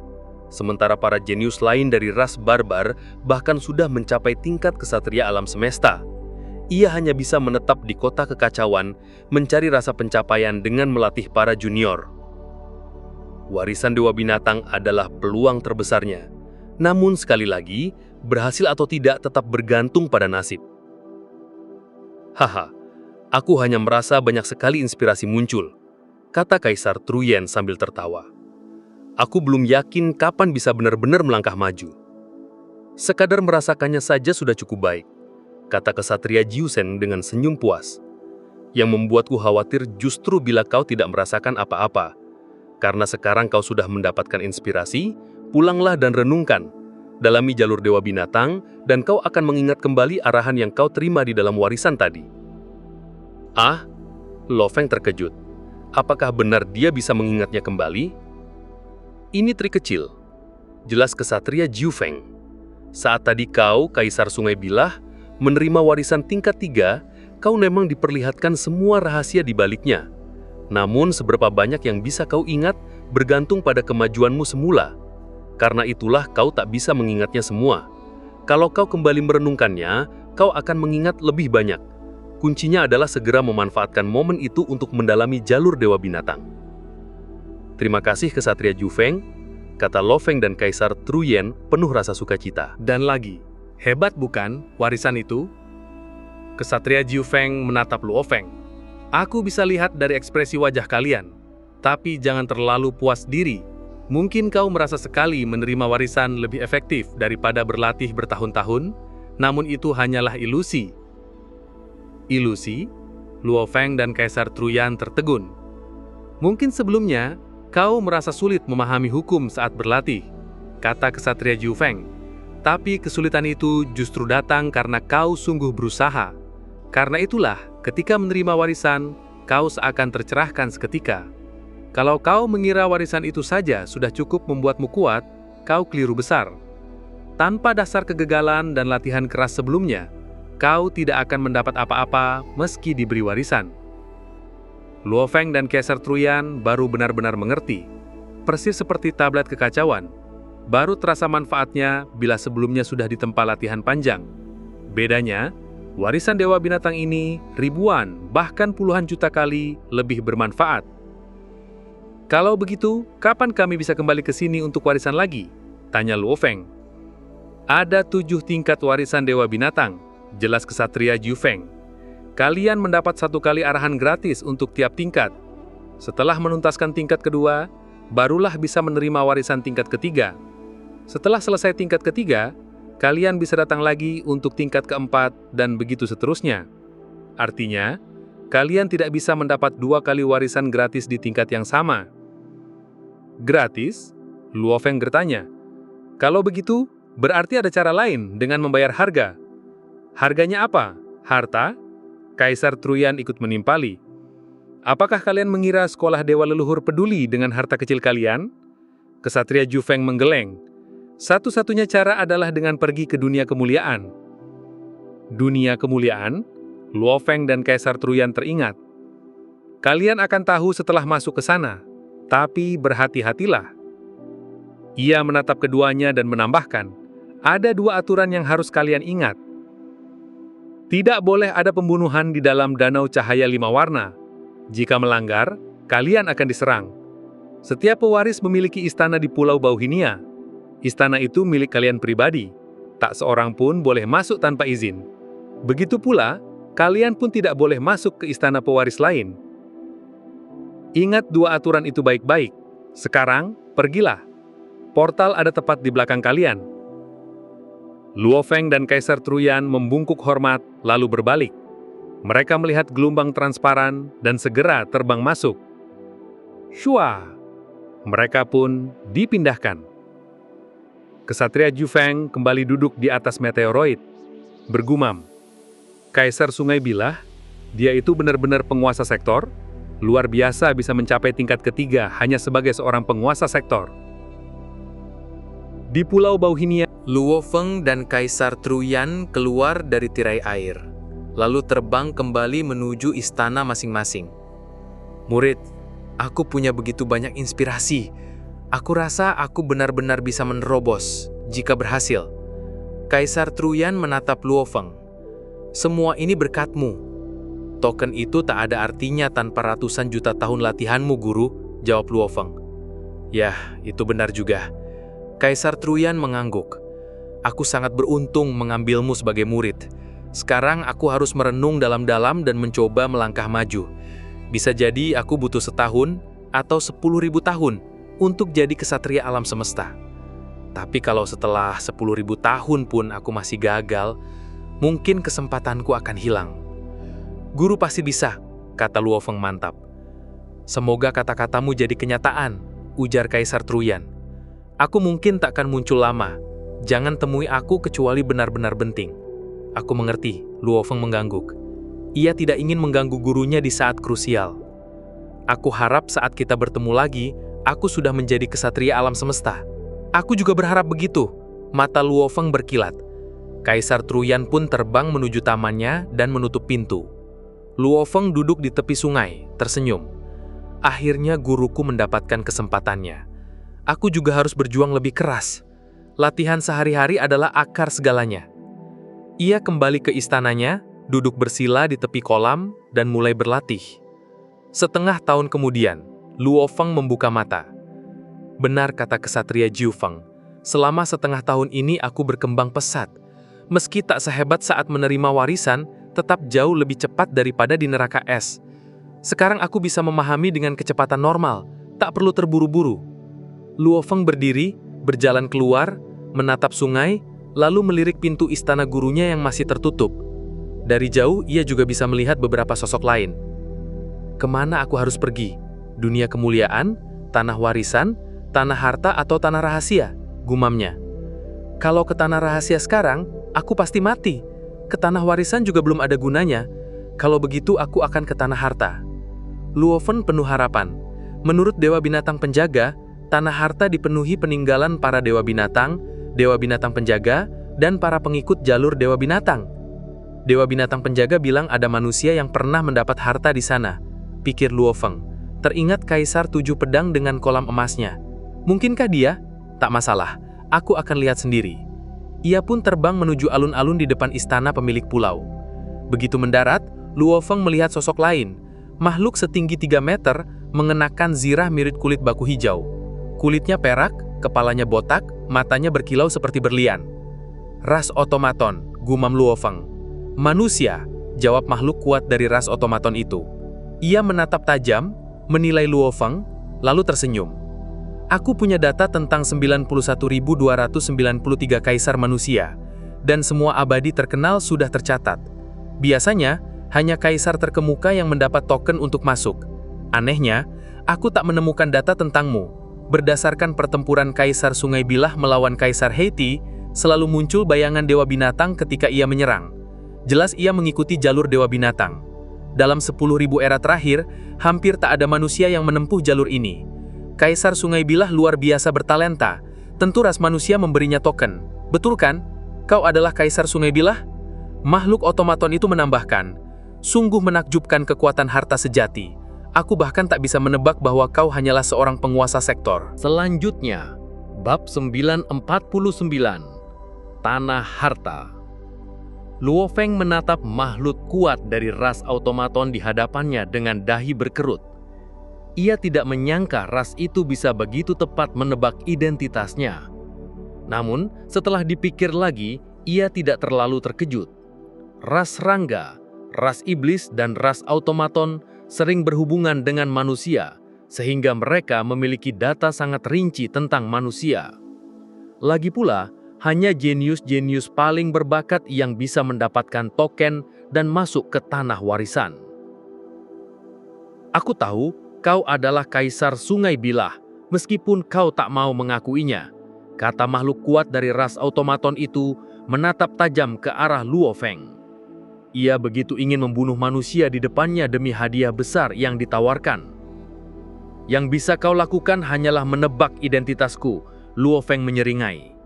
Sementara para jenius lain dari ras barbar bahkan sudah mencapai tingkat kesatria alam semesta. Ia hanya bisa menetap di kota kekacauan, mencari rasa pencapaian dengan melatih para junior. Warisan Dewa Binatang adalah peluang terbesarnya. Namun sekali lagi, berhasil atau tidak tetap bergantung pada nasib. Haha, aku hanya merasa banyak sekali inspirasi muncul, kata Kaisar Truyen sambil tertawa. Aku belum yakin kapan bisa benar-benar melangkah maju. Sekadar merasakannya saja sudah cukup baik, kata kesatria Jiusen dengan senyum puas. Yang membuatku khawatir justru bila kau tidak merasakan apa-apa. Karena sekarang kau sudah mendapatkan inspirasi, pulanglah dan renungkan. Dalami jalur Dewa Binatang, dan kau akan mengingat kembali arahan yang kau terima di dalam warisan tadi. Ah, Lo Feng terkejut. Apakah benar dia bisa mengingatnya kembali? Ini trik kecil. Jelas kesatria Jiu Feng. Saat tadi kau, Kaisar Sungai Bilah, menerima warisan tingkat 3, kau memang diperlihatkan semua rahasia di baliknya. Namun seberapa banyak yang bisa kau ingat bergantung pada kemajuanmu semula. Karena itulah kau tak bisa mengingatnya semua. Kalau kau kembali merenungkannya, kau akan mengingat lebih banyak. Kuncinya adalah segera memanfaatkan momen itu untuk mendalami jalur Dewa Binatang. Terima kasih Kesatria Jiu Feng, kata Lo Feng dan Kaisar Truyen penuh rasa sukacita. Dan lagi, hebat bukan warisan itu? Kesatria Jiu Feng menatap Luo Feng. Aku bisa lihat dari ekspresi wajah kalian, tapi jangan terlalu puas diri. Mungkin kau merasa sekali menerima warisan lebih efektif daripada berlatih bertahun-tahun, namun itu hanyalah ilusi. Ilusi? Luo Feng dan Kaisar Truyen tertegun. Mungkin sebelumnya, kau merasa sulit memahami hukum saat berlatih, kata Kesatria Jiu Feng. Tapi kesulitan itu justru datang karena kau sungguh berusaha. Karena itulah, ketika menerima warisan, kau seakan tercerahkan seketika. Kalau kau mengira warisan itu saja sudah cukup membuatmu kuat, kau keliru besar. Tanpa dasar kegagalan dan latihan keras sebelumnya, kau tidak akan mendapat apa-apa meski diberi warisan. Luo Feng dan Kaisar Truyen baru benar-benar mengerti. Persis seperti tablet kekacauan, baru terasa manfaatnya bila sebelumnya sudah ditempa latihan panjang. Bedanya, warisan Dewa Binatang ini ribuan, bahkan puluhan juta kali lebih bermanfaat. Kalau begitu, kapan kami bisa kembali ke sini untuk warisan lagi? Tanya Luo Feng. Ada 7 tingkat warisan Dewa Binatang, jelas Kesatria Jiu Feng. Kalian mendapat 1 kali arahan gratis untuk tiap tingkat. Setelah menuntaskan tingkat kedua, barulah bisa menerima warisan tingkat ketiga. Setelah selesai tingkat ketiga, kalian bisa datang lagi untuk tingkat keempat dan begitu seterusnya. Artinya, kalian tidak bisa mendapat 2 kali warisan gratis di tingkat yang sama. Gratis? Luo Feng bertanya. Kalau begitu, berarti ada cara lain dengan membayar harga. Harganya apa? Harta? Kaisar Truyen ikut menimpali. Apakah kalian mengira sekolah dewa leluhur peduli dengan harta kecil kalian? Kesatria Jiu Feng menggeleng. Satu-satunya cara adalah dengan pergi ke dunia kemuliaan. Dunia kemuliaan? Luo Feng dan Kaisar Truyen teringat. Kalian akan tahu setelah masuk ke sana, tapi berhati-hatilah. Ia menatap keduanya dan menambahkan, ada 2 aturan yang harus kalian ingat. Tidak boleh ada pembunuhan di dalam danau cahaya 5 warna. Jika melanggar, kalian akan diserang. Setiap pewaris memiliki istana di Pulau Bauhinia. Istana itu milik kalian pribadi. Tak seorang pun boleh masuk tanpa izin. Begitu pula, kalian pun tidak boleh masuk ke istana pewaris lain. Ingat 2 aturan itu baik-baik. Sekarang, pergilah. Portal ada tepat di belakang kalian. Luo Feng dan Kaisar Truyen membungkuk hormat, lalu berbalik. Mereka melihat gelombang transparan dan segera terbang masuk. Shua! Mereka pun dipindahkan. Kesatria Jiu Feng kembali duduk di atas meteoroid. Bergumam. Kaisar Sungai Bilah, dia itu benar-benar penguasa sektor? Luar biasa bisa mencapai tingkat ketiga hanya sebagai seorang penguasa sektor. Di Pulau Bauhinia, Luo Feng dan Kaisar Truyan keluar dari tirai air, lalu terbang kembali menuju istana masing-masing. Murid, aku punya begitu banyak inspirasi. Aku rasa aku benar-benar bisa menerobos jika berhasil. Kaisar Truyan menatap Luo Feng. Semua ini berkatmu. Token itu tak ada artinya tanpa ratusan juta tahun latihanmu, guru, jawab Luo Feng. Yah, itu benar juga. Kaisar Truyan mengangguk. Aku sangat beruntung mengambilmu sebagai murid. Sekarang aku harus merenung dalam-dalam dan mencoba melangkah maju. Bisa jadi aku butuh setahun atau 10.000 tahun untuk jadi kesatria alam semesta. Tapi kalau setelah 10.000 tahun pun aku masih gagal, mungkin kesempatanku akan hilang. Guru pasti bisa, kata Luo Feng mantap. Semoga kata-katamu jadi kenyataan, ujar Kaisar Truyan. Aku mungkin tak akan muncul lama. Jangan temui aku kecuali benar-benar penting. Aku mengerti, Luo Feng mengangguk. Ia tidak ingin mengganggu gurunya di saat krusial. Aku harap saat kita bertemu lagi, aku sudah menjadi kesatria alam semesta. Aku juga berharap begitu. Mata Luo Feng berkilat. Kaisar Truyan pun terbang menuju tamannya dan menutup pintu. Luo Feng duduk di tepi sungai, tersenyum. Akhirnya guruku mendapatkan kesempatannya. Aku juga harus berjuang lebih keras. Latihan sehari-hari adalah akar segalanya. Ia kembali ke istananya, duduk bersila di tepi kolam, dan mulai berlatih. Setengah tahun kemudian, Luo Feng membuka mata. Benar kata kesatria Jiu Feng, selama setengah tahun ini aku berkembang pesat. Meski tak sehebat saat menerima warisan, tetap jauh lebih cepat daripada di neraka es. Sekarang aku bisa memahami dengan kecepatan normal, tak perlu terburu-buru. Luo Feng berdiri, berjalan keluar, menatap sungai, lalu melirik pintu istana gurunya yang masih tertutup. Dari jauh, ia juga bisa melihat beberapa sosok lain. Kemana aku harus pergi? Dunia kemuliaan, tanah warisan, tanah harta atau tanah rahasia? Gumamnya. Kalau ke tanah rahasia sekarang, aku pasti mati. Ke tanah warisan juga belum ada gunanya. Kalau begitu, aku akan ke tanah harta. Luo Feng penuh harapan. Menurut Dewa Binatang Penjaga, tanah harta dipenuhi peninggalan para dewa binatang penjaga, dan para pengikut jalur dewa binatang. Dewa Binatang Penjaga bilang ada manusia yang pernah mendapat harta di sana, pikir Luo Feng. Teringat Kaisar 7 pedang dengan kolam emasnya. Mungkinkah dia? Tak masalah, aku akan lihat sendiri. Ia pun terbang menuju alun-alun di depan istana pemilik pulau. Begitu mendarat, Luo Feng melihat sosok lain, makhluk setinggi 3 meter, mengenakan zirah mirip kulit baku hijau. Kulitnya perak, kepalanya botak, matanya berkilau seperti berlian. Ras otomaton, gumam Luo Feng. Manusia, jawab makhluk kuat dari ras otomaton itu. Ia menatap tajam, menilai Luo Feng, lalu tersenyum. Aku punya data tentang 91.293 kaisar manusia, dan semua abadi terkenal sudah tercatat. Biasanya, hanya kaisar terkemuka yang mendapat token untuk masuk. Anehnya, aku tak menemukan data tentangmu. Berdasarkan pertempuran Kaisar Sungai Bilah melawan Kaisar Heiti, selalu muncul bayangan Dewa Binatang ketika ia menyerang. Jelas ia mengikuti jalur Dewa Binatang. Dalam 10.000 era terakhir, hampir tak ada manusia yang menempuh jalur ini. Kaisar Sungai Bilah luar biasa bertalenta. Tentu ras manusia memberinya token. Betul kan? Kau adalah Kaisar Sungai Bilah? Makhluk otomaton itu menambahkan, sungguh menakjubkan kekuatan harta sejati. Aku bahkan tak bisa menebak bahwa kau hanyalah seorang penguasa sektor. Selanjutnya, bab 949, Tanah Harta. Luo Feng menatap makhluk kuat dari ras otomaton di hadapannya dengan dahi berkerut. Ia tidak menyangka ras itu bisa begitu tepat menebak identitasnya. Namun, setelah dipikir lagi, ia tidak terlalu terkejut. Ras Rangga, ras iblis dan ras otomaton sering berhubungan dengan manusia, sehingga mereka memiliki data sangat rinci tentang manusia. Lagi pula, hanya jenius-jenius paling berbakat yang bisa mendapatkan token dan masuk ke tanah warisan. Aku tahu kau adalah Kaisar Sungai Bilah, meskipun kau tak mau mengakuinya, kata makhluk kuat dari ras otomaton itu menatap tajam ke arah Luo Feng. Ia begitu ingin membunuh manusia di depannya demi hadiah besar yang ditawarkan. Yang bisa kau lakukan hanyalah menebak identitasku, Luo Feng menyeringai.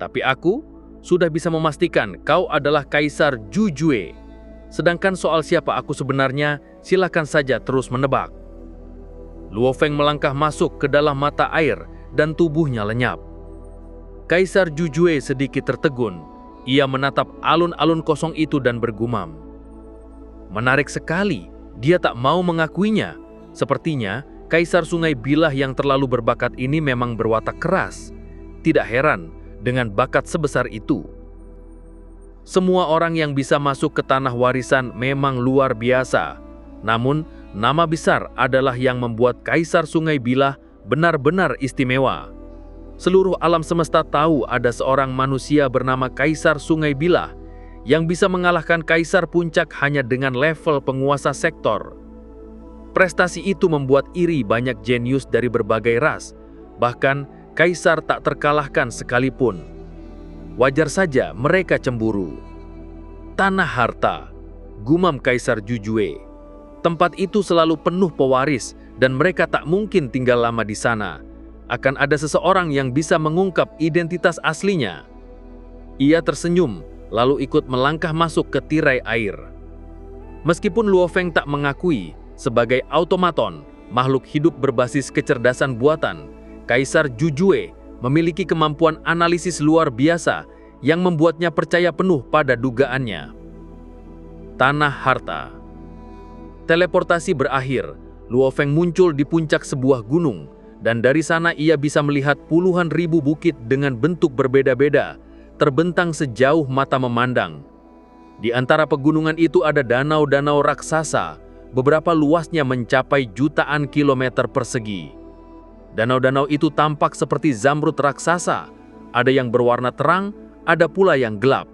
Tapi aku sudah bisa memastikan kau adalah Kaisar Jujue. Sedangkan soal siapa aku sebenarnya, silakan saja terus menebak. Luo Feng melangkah masuk ke dalam mata air dan tubuhnya lenyap. Kaisar Jujue sedikit tertegun. Ia menatap alun-alun kosong itu dan bergumam. Menarik sekali, dia tak mau mengakuinya. Sepertinya Kaisar Sungai Bilah yang terlalu berbakat ini memang berwatak keras. Tidak heran dengan bakat sebesar itu. Semua orang yang bisa masuk ke tanah warisan memang luar biasa. Namun, nama besar adalah yang membuat Kaisar Sungai Bilah benar-benar istimewa. Seluruh alam semesta tahu ada seorang manusia bernama Kaisar Sungai Bilah yang bisa mengalahkan Kaisar Puncak hanya dengan level penguasa sektor. Prestasi itu membuat iri banyak jenius dari berbagai ras, bahkan Kaisar tak terkalahkan sekalipun. Wajar saja mereka cemburu. Tanah harta, gumam Kaisar Jujue. Tempat itu selalu penuh pewaris dan mereka tak mungkin tinggal lama di sana. Akan ada seseorang yang bisa mengungkap identitas aslinya. Ia tersenyum, lalu ikut melangkah masuk ke tirai air. Meskipun Luo Feng tak mengakui, sebagai automaton, makhluk hidup berbasis kecerdasan buatan, Kaisar Jujue memiliki kemampuan analisis luar biasa yang membuatnya percaya penuh pada dugaannya. Tanah harta. Teleportasi berakhir, Luo Feng muncul di puncak sebuah gunung, dan dari sana ia bisa melihat puluhan ribu bukit dengan bentuk berbeda-beda, terbentang sejauh mata memandang. Di antara pegunungan itu ada danau-danau raksasa, beberapa luasnya mencapai jutaan kilometer persegi. Danau-danau itu tampak seperti zamrud raksasa, ada yang berwarna terang, ada pula yang gelap.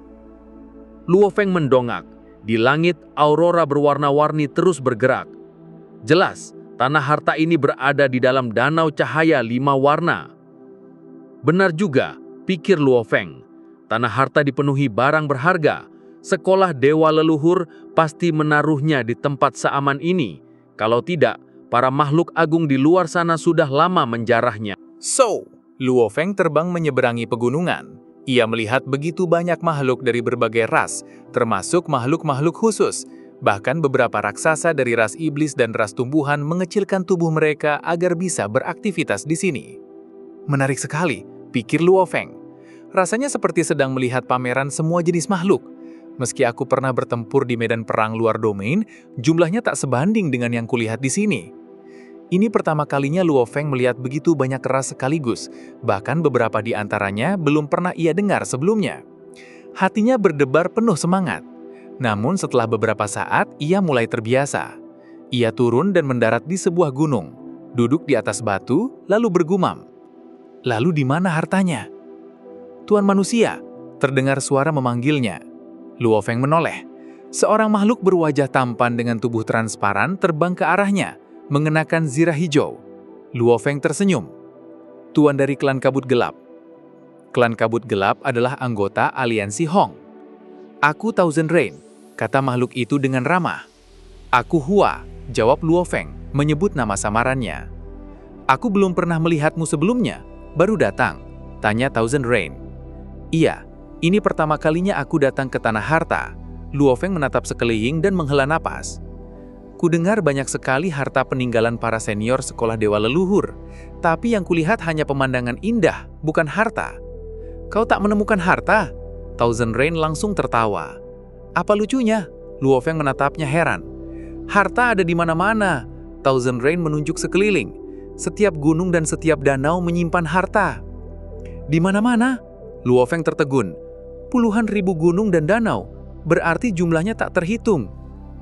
Luo Feng mendongak, di langit aurora berwarna-warni terus bergerak. Jelas, tanah harta ini berada di dalam danau cahaya 5 warna. Benar juga, pikir Luo Feng, tanah harta dipenuhi barang berharga. Sekolah dewa leluhur pasti menaruhnya di tempat seaman ini. Kalau tidak, para makhluk agung di luar sana sudah lama menjarahnya. So, Luo Feng terbang menyeberangi pegunungan. Ia melihat begitu banyak makhluk dari berbagai ras, termasuk makhluk-makhluk khusus. Bahkan beberapa raksasa dari ras iblis dan ras tumbuhan mengecilkan tubuh mereka agar bisa beraktivitas di sini. Menarik sekali, pikir Luo Feng. Rasanya seperti sedang melihat pameran semua jenis makhluk. Meski aku pernah bertempur di medan perang luar domain, jumlahnya tak sebanding dengan yang kulihat di sini. Ini pertama kalinya Luo Feng melihat begitu banyak ras sekaligus, bahkan beberapa di antaranya belum pernah ia dengar sebelumnya. Hatinya berdebar penuh semangat. Namun setelah beberapa saat, ia mulai terbiasa. Ia turun dan mendarat di sebuah gunung, duduk di atas batu, lalu bergumam. Lalu di mana hartanya? Tuan manusia, terdengar suara memanggilnya. Luo Feng menoleh. Seorang makhluk berwajah tampan dengan tubuh transparan terbang ke arahnya, mengenakan zirah hijau. Luo Feng tersenyum. Tuan dari klan kabut gelap. Klan kabut gelap adalah anggota aliansi Hong. Aku Thousand Rain, kata makhluk itu dengan ramah. Aku Hua, jawab Luo Feng, menyebut nama samarannya. Aku belum pernah melihatmu sebelumnya, baru datang, tanya Thousand Rain. Iya, ini pertama kalinya aku datang ke tanah harta. Luo Feng menatap sekeliling dan menghela napas. Kudengar banyak sekali harta peninggalan para senior sekolah dewa leluhur, tapi yang kulihat hanya pemandangan indah, bukan harta. Kau tak menemukan harta? Thousand Rain langsung tertawa. Apa lucunya? Luo Feng menatapnya heran. Harta ada di mana-mana. Thousand Rain menunjuk sekeliling. Setiap gunung dan setiap danau menyimpan harta. Di mana-mana? Luo Feng tertegun. Puluhan ribu gunung dan danau, berarti jumlahnya tak terhitung.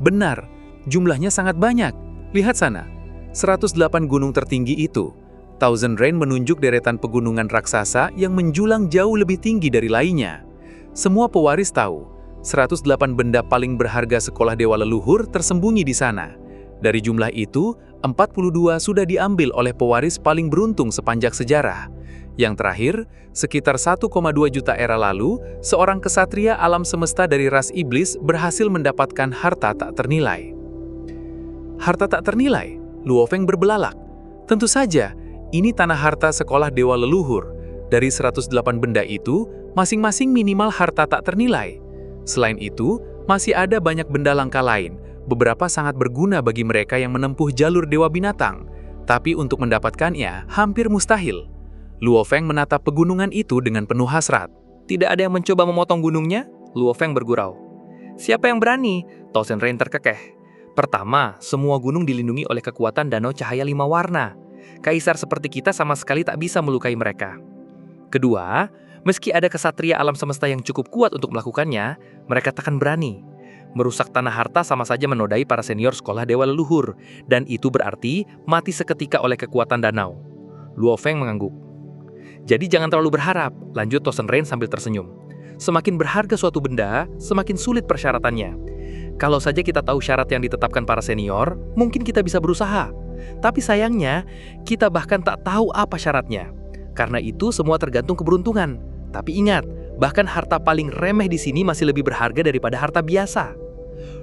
Benar, jumlahnya sangat banyak. Lihat sana, 108 gunung tertinggi itu. Thousand Rain menunjuk deretan pegunungan raksasa yang menjulang jauh lebih tinggi dari lainnya. Semua pewaris tahu, 108 benda paling berharga sekolah dewa leluhur tersembunyi di sana. Dari jumlah itu, 42 sudah diambil oleh pewaris paling beruntung sepanjang sejarah. Yang terakhir, sekitar 1,2 juta era lalu, seorang kesatria alam semesta dari ras iblis berhasil mendapatkan harta tak ternilai. Harta tak ternilai? Luo Feng berbelalak. Tentu saja, ini tanah harta sekolah dewa leluhur. Dari 108 benda itu, masing-masing minimal harta tak ternilai. Selain itu, masih ada banyak benda langka lain. Beberapa sangat berguna bagi mereka yang menempuh jalur dewa binatang. Tapi untuk mendapatkannya, hampir mustahil. Luo Feng menatap pegunungan itu dengan penuh hasrat. Tidak ada yang mencoba memotong gunungnya? Luo Feng bergurau. Siapa yang berani? Tao Shen Rain terkekeh. Pertama, semua gunung dilindungi oleh kekuatan danau cahaya 5 warna. Kaisar seperti kita sama sekali tak bisa melukai mereka. Kedua, meski ada kesatria alam semesta yang cukup kuat untuk melakukannya, mereka takkan berani. Merusak tanah harta sama saja menodai para senior sekolah dewa leluhur, dan itu berarti mati seketika oleh kekuatan danau. Luo Feng mengangguk. Jadi jangan terlalu berharap, lanjut Tao Shen Rain sambil tersenyum. Semakin berharga suatu benda, semakin sulit persyaratannya. Kalau saja kita tahu syarat yang ditetapkan para senior, mungkin kita bisa berusaha. Tapi sayangnya, kita bahkan tak tahu apa syaratnya. Karena itu semua tergantung keberuntungan. Tapi ingat, bahkan harta paling remeh di sini masih lebih berharga daripada harta biasa.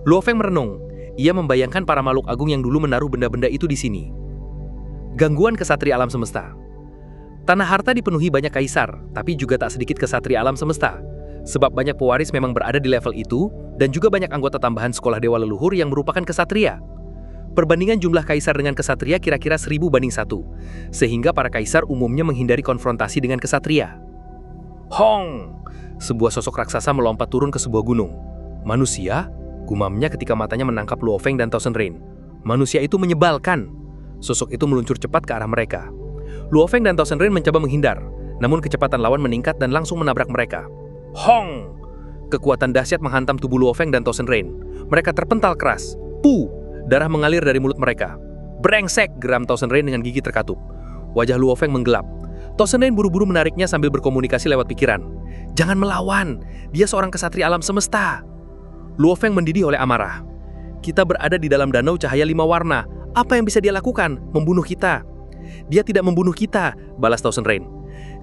Luo Feng merenung. Ia membayangkan para makhluk agung yang dulu menaruh benda-benda itu di sini. Gangguan kesatria alam semesta. Tanah harta dipenuhi banyak kaisar, tapi juga tak sedikit kesatria alam semesta. Sebab banyak pewaris memang berada di level itu, dan juga banyak anggota tambahan sekolah dewa leluhur yang merupakan kesatria. Perbandingan jumlah kaisar dengan kesatria kira-kira 1000-1, sehingga para kaisar umumnya menghindari konfrontasi dengan kesatria. Hong! Sebuah sosok raksasa melompat turun ke sebuah gunung. Manusia? Gumamnya ketika matanya menangkap Luo Feng dan Tao Shen Rain. Manusia itu menyebalkan. Sosok itu meluncur cepat ke arah mereka. Luo Feng dan Tao Shen Rain mencoba menghindar, namun kecepatan lawan meningkat dan langsung menabrak mereka. Hong! Kekuatan dahsyat menghantam tubuh Luo Feng dan Tao Shen Rain. Mereka terpental keras. Puh! Darah mengalir dari mulut mereka. Brengsek! Geram Tao Shen Rain dengan gigi terkatup. Wajah Luo Feng menggelap. Tao Shen Rain buru-buru menariknya sambil berkomunikasi lewat pikiran. Jangan melawan! Dia seorang kesatria alam semesta! Luo Feng mendidih oleh amarah. Kita berada di dalam danau cahaya 5 warna. Apa yang bisa dia lakukan? Membunuh kita. Dia tidak membunuh kita, balas Tao Shen Rain.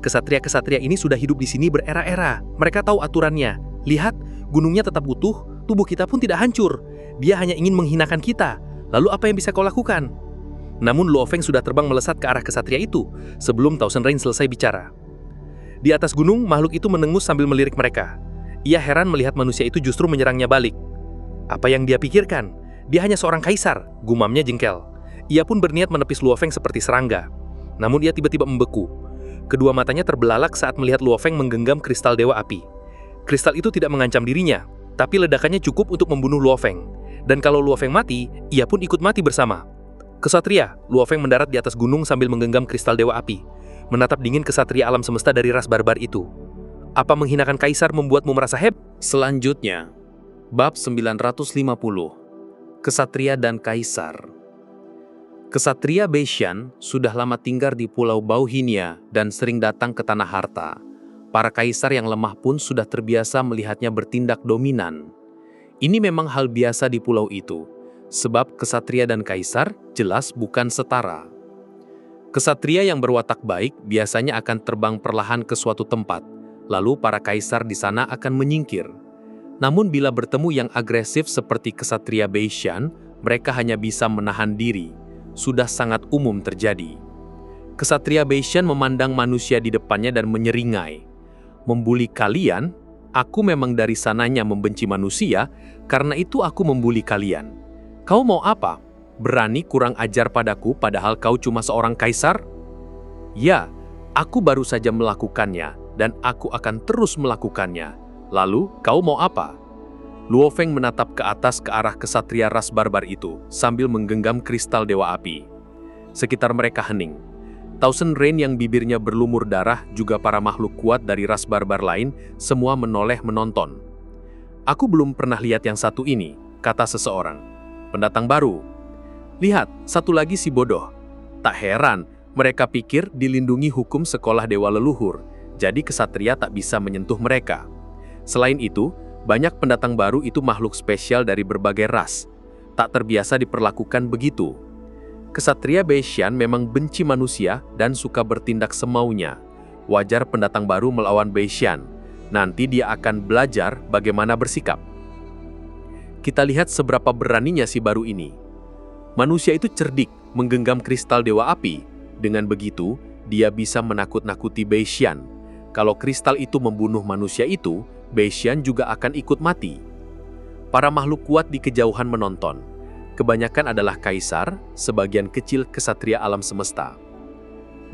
Kesatria-kesatria ini sudah hidup di sini berera-era. Mereka tahu aturannya. Lihat, gunungnya tetap utuh, tubuh kita pun tidak hancur. Dia hanya ingin menghinakan kita. Lalu apa yang bisa kau lakukan? Namun Luo Feng sudah terbang melesat ke arah kesatria itu sebelum Tao Shen Rain selesai bicara. Di atas gunung, makhluk itu menengus sambil melirik mereka. Ia heran melihat manusia itu justru menyerangnya balik. Apa yang dia pikirkan? Dia hanya seorang kaisar, gumamnya jengkel. Ia pun berniat menepis Luo Feng seperti serangga. Namun ia tiba-tiba membeku. Kedua matanya terbelalak saat melihat Luo Feng menggenggam kristal dewa api. Kristal itu tidak mengancam dirinya, tapi ledakannya cukup untuk membunuh Luo Feng. Dan kalau Luo Feng mati, ia pun ikut mati bersama. Kesatria, Luo Feng mendarat di atas gunung sambil menggenggam kristal dewa api, menatap dingin kesatria alam semesta dari ras barbar itu. Apa menghinakan kaisar membuatmu merasa hebat? Selanjutnya, bab 950. Kesatria dan Kaisar. Kesatria Beishan sudah lama tinggal di Pulau Bauhinia dan sering datang ke Tanah Harta. Para kaisar yang lemah pun sudah terbiasa melihatnya bertindak dominan. Ini memang hal biasa di pulau itu, sebab kesatria dan kaisar jelas bukan setara. Kesatria yang berwatak baik biasanya akan terbang perlahan ke suatu tempat, lalu para kaisar di sana akan menyingkir. Namun bila bertemu yang agresif seperti kesatria Beishan, mereka hanya bisa menahan diri. Sudah sangat umum terjadi. Kesatria Beishan memandang manusia di depannya dan menyeringai. Membuli kalian? Aku memang dari sananya membenci manusia, karena itu aku membuli kalian. Kau mau apa? Berani kurang ajar padaku padahal kau cuma seorang kaisar? Ya, aku baru saja melakukannya, dan aku akan terus melakukannya. Lalu, kau mau apa? Luo Feng menatap ke atas ke arah kesatria ras barbar itu, sambil menggenggam kristal dewa api. Sekitar mereka hening. Tao Shen Rain yang bibirnya berlumur darah, juga para makhluk kuat dari ras barbar lain, semua menoleh menonton. Aku belum pernah lihat yang satu ini, kata seseorang. Pendatang baru. Lihat, satu lagi si bodoh. Tak heran, mereka pikir dilindungi hukum sekolah dewa leluhur, jadi kesatria tak bisa menyentuh mereka. Selain itu, banyak pendatang baru itu makhluk spesial dari berbagai ras. Tak terbiasa diperlakukan begitu. Kesatria Beishan memang benci manusia dan suka bertindak semaunya. Wajar pendatang baru melawan Beishan. Nanti dia akan belajar bagaimana bersikap. Kita lihat seberapa beraninya si baru ini. Manusia itu cerdik, menggenggam kristal dewa api. Dengan begitu, Dia bisa menakut-nakuti Beishan. Kalau kristal itu membunuh manusia itu, Beishan juga akan ikut mati. Para makhluk kuat di kejauhan menonton. Kebanyakan adalah kaisar, sebagian kecil kesatria alam semesta.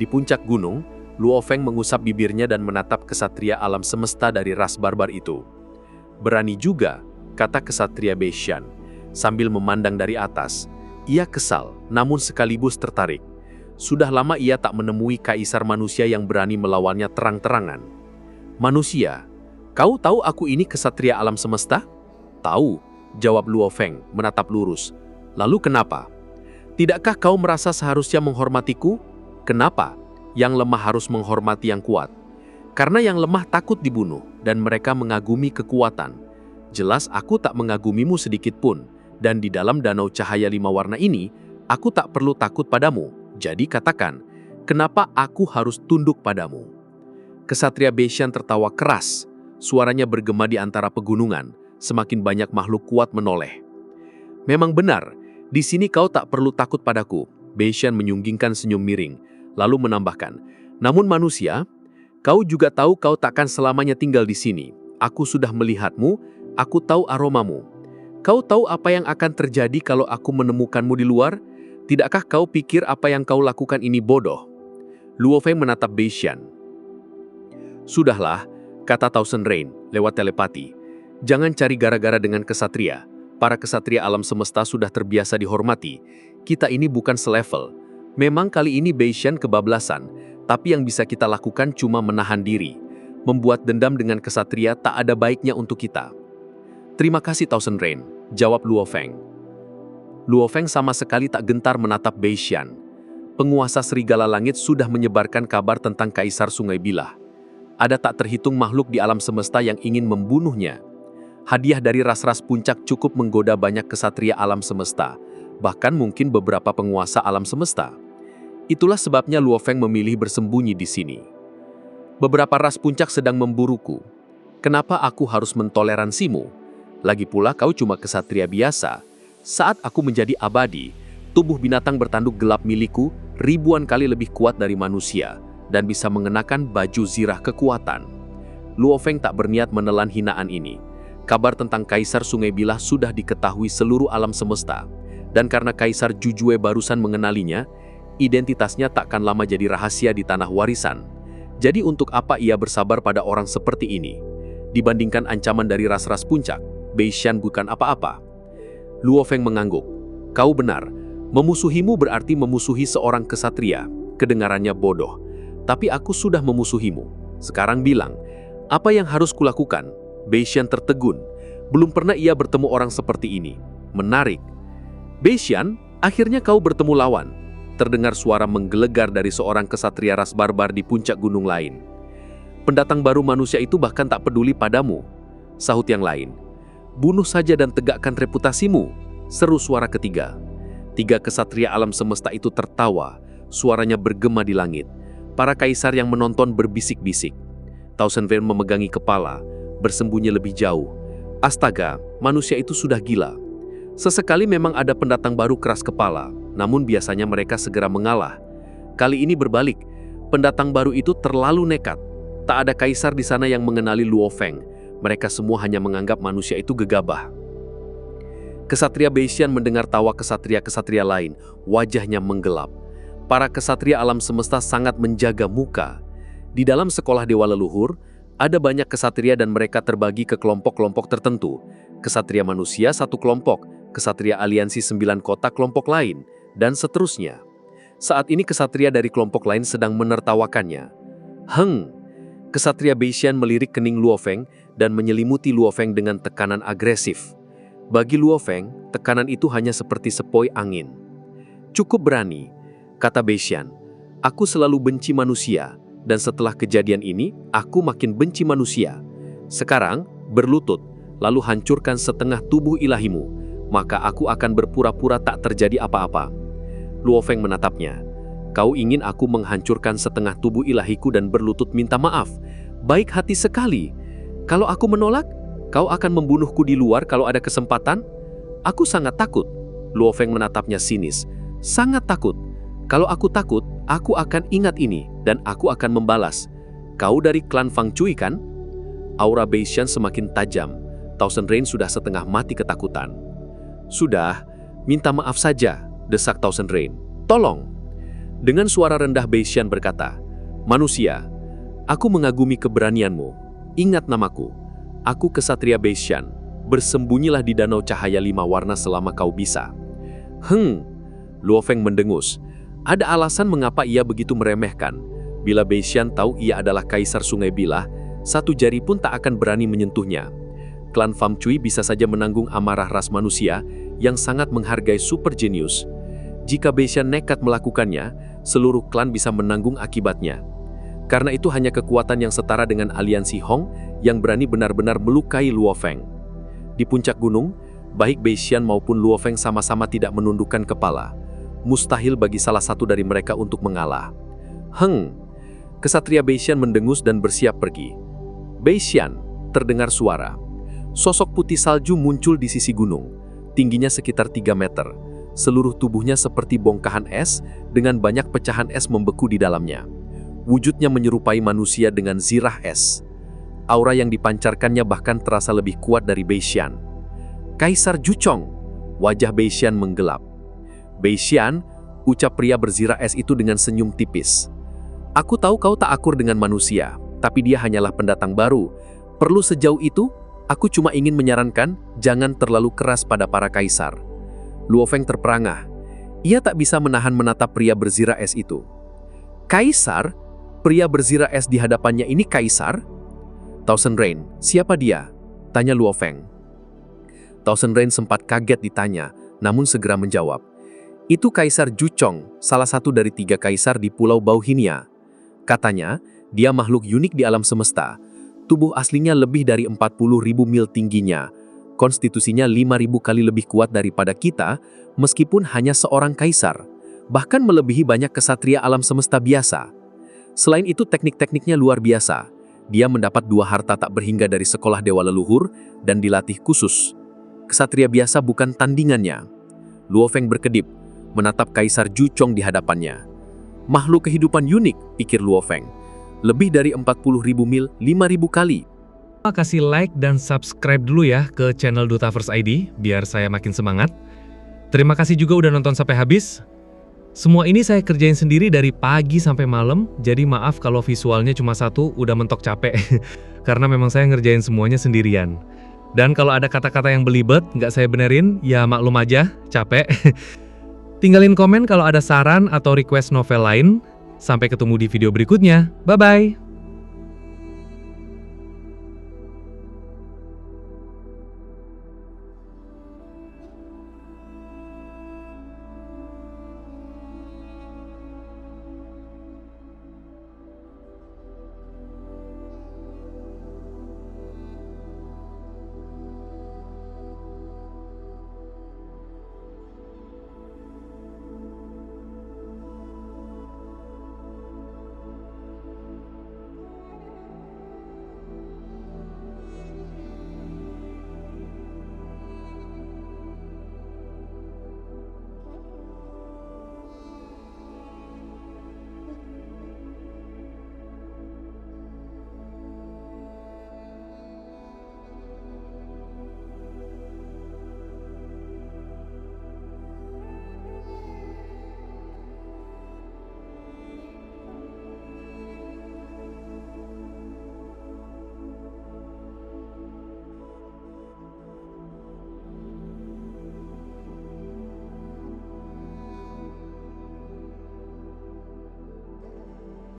Di puncak gunung, Luo Feng mengusap bibirnya dan menatap kesatria alam semesta dari ras barbar itu. Berani juga, kata kesatria Beishan, sambil memandang dari atas. Ia kesal, namun sekaligus tertarik. Sudah lama ia tak menemui kaisar manusia yang berani melawannya terang-terangan. Manusia, kau tahu aku ini kesatria alam semesta? Tahu, jawab Luo Feng, menatap lurus. Lalu kenapa? Tidakkah kau merasa seharusnya menghormatiku? Kenapa? Yang lemah harus menghormati yang kuat. Karena yang lemah takut dibunuh, dan mereka mengagumi kekuatan. Jelas aku tak mengagumimu sedikit pun, dan di dalam danau cahaya 5 warna ini, aku tak perlu takut padamu. Jadi katakan, kenapa aku harus tunduk padamu? Kesatria Beishan tertawa keras, suaranya bergema di antara pegunungan, semakin banyak makhluk kuat menoleh. Memang benar, di sini kau tak perlu takut padaku, Beishan menyunggingkan senyum miring. Lalu menambahkan, namun manusia, kau juga tahu kau takkan selamanya tinggal di sini. Aku sudah melihatmu, aku tahu aromamu. Kau tahu apa yang akan terjadi kalau aku menemukanmu di luar? Tidakkah kau pikir apa yang kau lakukan ini bodoh? Luo Feng menatap Beishan. Sudahlah, kata Thousand Rain lewat telepati. Jangan cari gara-gara dengan kesatria. Para kesatria alam semesta sudah terbiasa dihormati. Kita ini bukan selevel. Memang kali ini Beishan kebablasan, tapi yang bisa kita lakukan cuma menahan diri. Membuat dendam dengan kesatria tak ada baiknya untuk kita. Terima kasih Thousand Rain, jawab Luo Feng. Luo Feng sama sekali tak gentar menatap Beishan. Penguasa Serigala Langit sudah menyebarkan kabar tentang Kaisar Sungai Bilah. Ada tak terhitung makhluk di alam semesta yang ingin membunuhnya. Hadiah dari ras-ras puncak cukup menggoda banyak kesatria alam semesta, bahkan mungkin beberapa penguasa alam semesta. Itulah sebabnya Luo Feng memilih bersembunyi di sini. Beberapa ras puncak sedang memburuku. Kenapa aku harus mentoleransimu? Lagi pula kau cuma kesatria biasa. Saat aku menjadi abadi, tubuh binatang bertanduk gelap milikku ribuan kali lebih kuat dari manusia dan bisa mengenakan baju zirah kekuatan. Luo Feng tak berniat menelan hinaan ini. Kabar tentang Kaisar Sungai Bilah sudah diketahui seluruh alam semesta. Dan karena Kaisar Jujue barusan mengenalinya, identitasnya takkan lama jadi rahasia di tanah warisan. Jadi untuk apa ia bersabar pada orang seperti ini? Dibandingkan ancaman dari ras-ras puncak, Beishan bukan apa-apa. Luo Feng mengangguk. Kau benar, memusuhimu berarti memusuhi seorang kesatria. Kedengarannya bodoh. Tapi aku sudah memusuhimu. Sekarang bilang, apa yang harus kulakukan? Beishan tertegun. Belum pernah ia bertemu orang seperti ini. Menarik. Beishan, akhirnya kau bertemu lawan. Terdengar suara menggelegar dari seorang kesatria ras barbar di puncak gunung lain. Pendatang baru manusia itu bahkan tak peduli padamu. Sahut yang lain. Bunuh saja dan tegakkan reputasimu, seru suara ketiga. 3 kesatria alam semesta itu tertawa, suaranya bergema di langit. Para kaisar yang menonton berbisik-bisik. Thousand Rain memegangi kepala, bersembunyi lebih jauh. Astaga, manusia itu sudah gila. Sesekali memang ada pendatang baru keras kepala, namun biasanya mereka segera mengalah. Kali ini berbalik, pendatang baru itu terlalu nekat. Tak ada kaisar di sana yang mengenali Luo Feng. Mereka semua hanya menganggap manusia itu gegabah. Kesatria Beishan mendengar tawa kesatria-kesatria lain, wajahnya menggelap. Para kesatria alam semesta sangat menjaga muka. Di dalam sekolah dewa leluhur, ada banyak kesatria dan mereka terbagi ke kelompok-kelompok tertentu. Kesatria manusia 1 kelompok, kesatria aliansi 9 kota kelompok lain, dan seterusnya. Saat ini kesatria dari kelompok lain sedang menertawakannya. Kesatria Beishan melirik kening Luo Feng dan menyelimuti Luo Feng dengan tekanan agresif. Bagi Luo Feng, tekanan itu hanya seperti sepoi angin. Cukup berani, kata Beishan. Aku selalu benci manusia, dan setelah kejadian ini, aku makin benci manusia. Sekarang, berlutut, lalu hancurkan setengah tubuh ilahimu, maka aku akan berpura-pura tak terjadi apa-apa. Luo Feng menatapnya. Kau ingin aku menghancurkan setengah tubuh ilahiku dan berlutut minta maaf? Baik hati sekali. Kalau aku menolak, kau akan membunuhku di luar kalau ada kesempatan? Aku sangat takut. Luo Feng menatapnya sinis. Sangat takut. Kalau aku takut, aku akan ingat ini dan aku akan membalas. Kau dari klan Fang Chui kan? Aura Beishan semakin tajam. Thousand Rain sudah setengah mati ketakutan. Sudah, minta maaf saja, desak Thousand Rain. Tolong. Dengan suara rendah Beishan berkata, manusia, aku mengagumi keberanianmu. Ingat namaku. Aku Kesatria Beishan. Bersembunyilah di danau cahaya 5 warna selama kau bisa. Luo Feng mendengus. Ada alasan mengapa ia begitu meremehkan. Bila Beishan tahu ia adalah Kaisar Sungai Bilah, satu jari pun tak akan berani menyentuhnya. Klan Fang Chui bisa saja menanggung amarah ras manusia yang sangat menghargai super genius. Jika Beishan nekat melakukannya, seluruh klan bisa menanggung akibatnya. Karena itu hanya kekuatan yang setara dengan aliansi Hong yang berani benar-benar melukai Luo Feng. Di puncak gunung, baik Beishan maupun Luo Feng sama-sama tidak menundukkan kepala. Mustahil bagi salah satu dari mereka untuk mengalah. Kesatria Beishan mendengus dan bersiap pergi. Beishan, terdengar suara. Sosok putih salju muncul di sisi gunung. Tingginya sekitar 3 meter. Seluruh tubuhnya seperti bongkahan es dengan banyak pecahan es membeku di dalamnya. Wujudnya menyerupai manusia dengan zirah es. Aura yang dipancarkannya bahkan terasa lebih kuat dari Beishan. Kaisar Juchong, wajah Beishan menggelap. Beishan, ucap pria berzirah es itu dengan senyum tipis. Aku tahu kau tak akur dengan manusia, tapi dia hanyalah pendatang baru. Perlu sejauh itu? Aku cuma ingin menyarankan, jangan terlalu keras pada para kaisar. Luo Feng terperangah. Ia tak bisa menahan menatap pria berzirah es itu. Kaisar? Pria berzirah es di hadapannya ini kaisar? Thousand Rain, siapa dia? Tanya Luo Feng. Thousand Rain sempat kaget ditanya, namun segera menjawab. Itu Kaisar Juchong, salah satu dari 3 kaisar di Pulau Bauhinia. Katanya, dia makhluk unik di alam semesta. Tubuh aslinya lebih dari 40.000 mil tingginya. Konstitusinya 5.000 kali lebih kuat daripada kita, meskipun hanya seorang kaisar. Bahkan melebihi banyak kesatria alam semesta biasa. Selain itu teknik-tekniknya luar biasa. Dia mendapat 2 harta tak berhingga dari sekolah dewa leluhur dan dilatih khusus. Kesatria biasa bukan tandingannya. Luo Feng berkedip, menatap Kaisar Juchong di hadapannya. Makhluk kehidupan unik, pikir Luo Feng. Lebih dari 40.000 mil, 5.000 kali. Kasih like dan subscribe dulu ya ke channel Dutaverse ID, biar saya makin semangat. Terima kasih juga udah nonton sampai habis. Semua ini saya kerjain sendiri dari pagi sampai malam, jadi maaf kalau visualnya cuma satu, udah mentok capek. Karena memang saya ngerjain semuanya sendirian. Dan kalau ada kata-kata yang belibet, nggak saya benerin, ya maklum aja, capek. Tinggalin komen kalau ada saran atau request novel lain. Sampai ketemu di video berikutnya. Bye-bye!